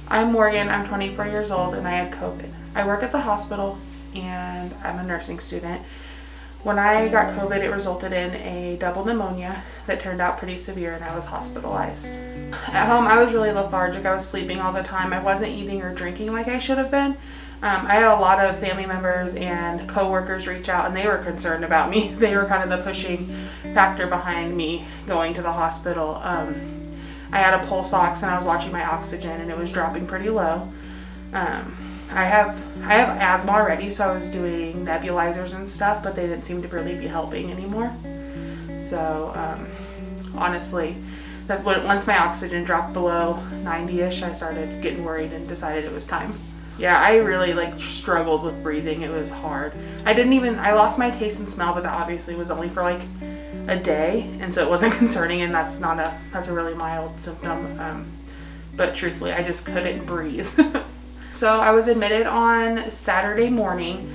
I'm Morgan, I'm 24 years old, and I had COVID. I work at the hospital and I'm a nursing student. When I got COVID, it resulted in a double pneumonia that turned out pretty severe and I was hospitalized. At home, I was really lethargic. I was sleeping all the time. I wasn't eating or drinking like I should have been. I had a lot of family members and coworkers reach out and they were concerned about me. They were kind of the pushing factor behind me going to the hospital. I had a pulse ox and I was watching my oxygen and it was dropping pretty low. I have asthma already, so I was doing nebulizers and stuff, but they didn't seem to really be helping anymore. So honestly, once my oxygen dropped below 90-ish, I started getting worried and decided it was time. Yeah, I really struggled with breathing. It was hard. I lost my taste and smell, but that obviously was only for a day, and so it wasn't concerning, and that's a really mild symptom. But truthfully, I just couldn't breathe. So I was admitted on Saturday morning.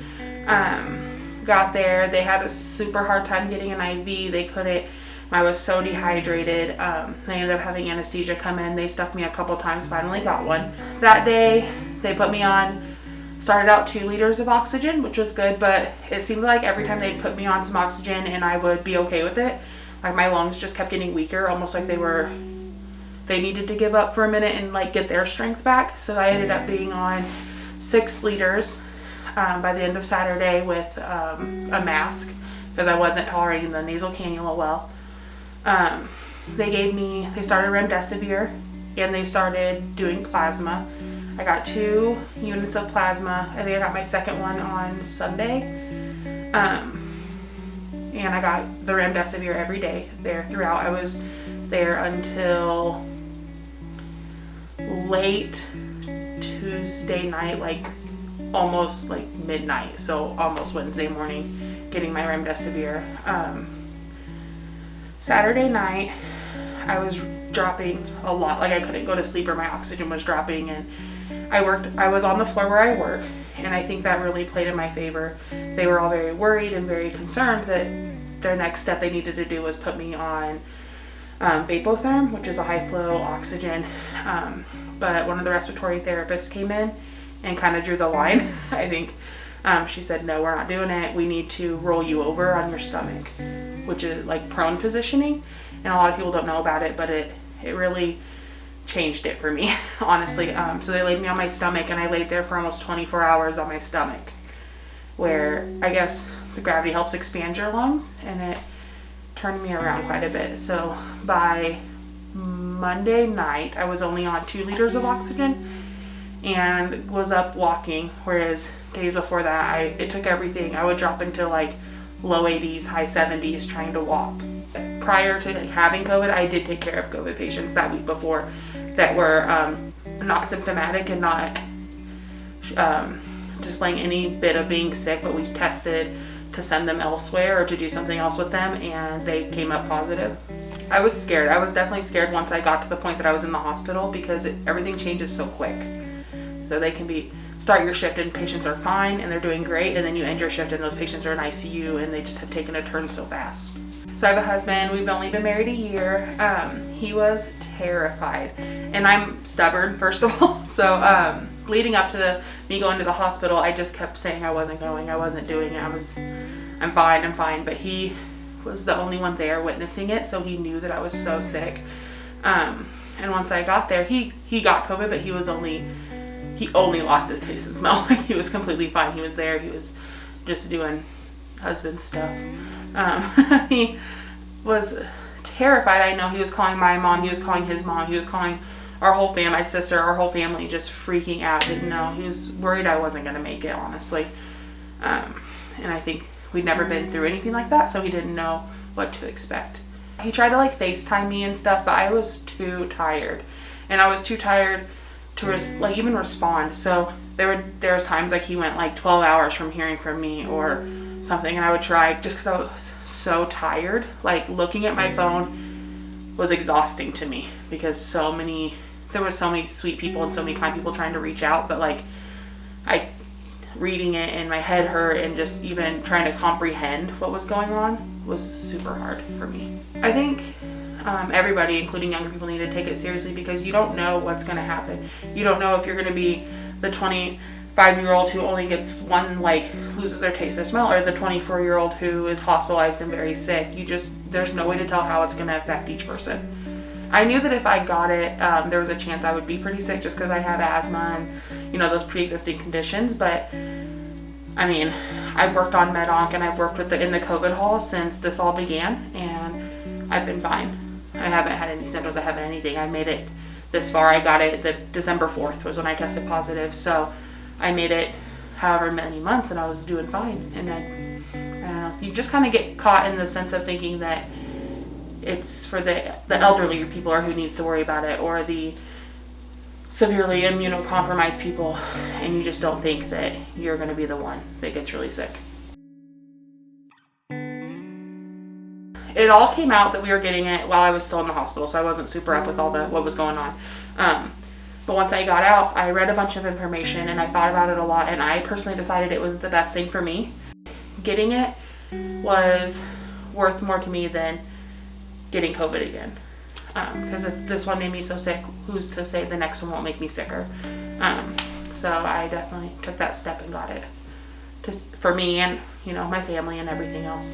Got there, they had a super hard time getting an IV. I was so dehydrated. They ended up having anesthesia come in. They stuck me a couple times, finally got one. That day, they put me on, started out 2 liters of oxygen, which was good, but it seemed like every time they'd put me on some oxygen and I would be okay with it, my lungs just kept getting weaker, almost like they needed to give up for a minute and get their strength back. So I ended up being on 6 liters by the end of Saturday with a mask because I wasn't tolerating the nasal cannula well. They started remdesivir and they started doing plasma. I got 2 units of plasma. I think I got my second one on Sunday. And I got the remdesivir every day there throughout. I was there until late Tuesday night, almost midnight, so almost Wednesday morning, getting my remdesivir. Saturday night, I was dropping a lot. I couldn't go to sleep or my oxygen was dropping, and I was on the floor where I work, and I think that really played in my favor. They were all very worried and very concerned that their next step they needed to do was put me on Vapotherm, which is a high flow oxygen. But one of the respiratory therapists came in and kind of drew the line. I think she said, no, we're not doing it. We need to roll you over on your stomach, which is prone positioning. And a lot of people don't know about it, but it really changed it for me, honestly. So they laid me on my stomach and I laid there for almost 24 hours on my stomach, where I guess the gravity helps expand your lungs, and it turned me around quite a bit. So by Monday night, I was only on 2 liters of oxygen and was up walking, whereas days before that, it took everything. I would drop into low 80s, high 70s trying to walk. Prior to having COVID, I did take care of COVID patients that week before that were not symptomatic and not displaying any bit of being sick, but we tested to send them elsewhere or to do something else with them, and they came up positive. I was scared. I was definitely scared once I got to the point that I was in the hospital, because everything changes so quick. So they can start your shift and patients are fine and they're doing great, and then you end your shift and those patients are in ICU and they just have taken a turn so fast. So I have a husband. We've only been married a year. He was terrified, and I'm stubborn, first of all. So leading up to me going to the hospital, I just kept saying I wasn't going, I wasn't doing it, I'm fine. But he was the only one there witnessing it, so he knew that I was so sick. And once I got there, he got COVID, but he only lost his taste and smell. He was completely fine. He was there. He was just doing husband stuff. He was terrified. I know he was calling my mom. He was calling his mom. He was calling our whole family, my sister, our whole family, just freaking out. Didn't know. He was worried I wasn't going to make it, honestly. And I think we'd never been through anything like that, so he didn't know what to expect. He tried to FaceTime me and stuff, but I was too tired. And I was too tired to even respond. So there was times he went 12 hours from hearing from me or something, and I would try just because I was so tired. Looking at my phone was exhausting to me because there were so many sweet people and so many kind people trying to reach out, but reading it and my head hurt, and just even trying to comprehend what was going on was super hard for me. I think Everybody, including younger people, need to take it seriously because you don't know what's going to happen. You don't know if you're going to be the 25-year-old who only gets one, loses their taste or smell, or the 24-year-old who is hospitalized and very sick. There's no way to tell how it's going to affect each person. I knew that if I got it, there was a chance I would be pretty sick just because I have asthma and, those pre-existing conditions. But, I've worked on Med-Onc and I've worked in the COVID hall since this all began, and I've been fine. I haven't had any symptoms. I haven't anything. I made it this far. I got it December 4th was when I tested positive. So I made it however many months and I was doing fine. And then, I don't know, you just kind of get caught in the sense of thinking that it's for the elderly people or who needs to worry about it, or the severely immunocompromised people, and you just don't think that you're going to be the one that gets really sick. It all came out that we were getting it while I was still in the hospital, so I wasn't super up with all what was going on. But once I got out, I read a bunch of information and I thought about it a lot, and I personally decided it was the best thing for me. Getting it was worth more to me than getting COVID again. Because if this one made me so sick, who's to say the next one won't make me sicker? So I definitely took that step and got it for me and, my family and everything else.